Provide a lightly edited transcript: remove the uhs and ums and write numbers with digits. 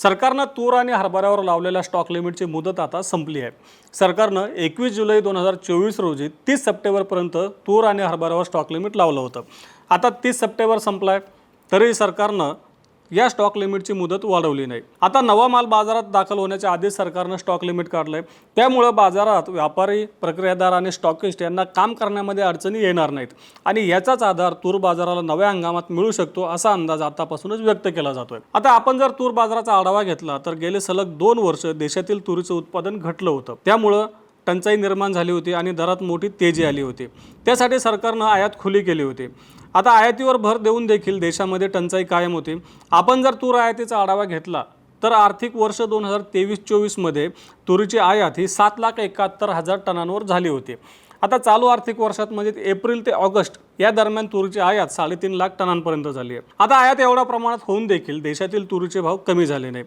सरकारनं तूर आणि हरभऱ्यावर लावलेल्या स्टॉक लिमिटची मुदत आता संपली आहे। सरकारनं 21 जुलै 2024 रोजी 30 सप्टेंबरपर्यंत तूर आणि हरभऱ्यावर स्टॉक लिमिट लावलं होतं। आता 30 सप्टेंबर संपलाय तरी सरकारनं या स्टॉक लिमिटची मुदत वाढवली नाही। आता नवा माल बाजारात दाखल होण्याच्या आधी सरकारनं स्टॉक लिमिट काढलंय, त्यामुळे बाजारात व्यापारी, प्रक्रियादार आणि स्टॉकिस्ट यांना काम करण्यामध्ये अडचणी येणार नाहीत आणि याचाच आधार तूर बाजाराला नव्या हंगामात मिळू शकतो असा अंदाज आतापासूनच व्यक्त केला जातोय। आता आपण जर तूर बाजाराचा आढावा घेतला तर गेले सलग 2 वर्ष देशातील तुरीचं उत्पादन घटलं होतं, त्यामुळे टंचाई निर्माण झाली होती आणि दरात मोठी तेजी आली होती। त्यासाठी सरकारनं आयात खुली केली होती। आता आयातीवर भर देऊन देखील देशामध्ये टंचाई कायम होती। आपण जर तूर आयातीचा आढावा घेतला तर आर्थिक वर्ष 2023-24 मध्ये तुरीची आयात ही 7,71,000 टनांवर झाली होती। आता चालू आर्थिक वर्षात म्हणजे एप्रिल ते ऑगस्ट या दरम्यान तुरीची आयात 3.5 लाख टनांपर्यंत झाली आहे। आता आयात एवढ्या प्रमाणात होऊन देखील देशातील तुरीचे भाव कमी झाले नाही।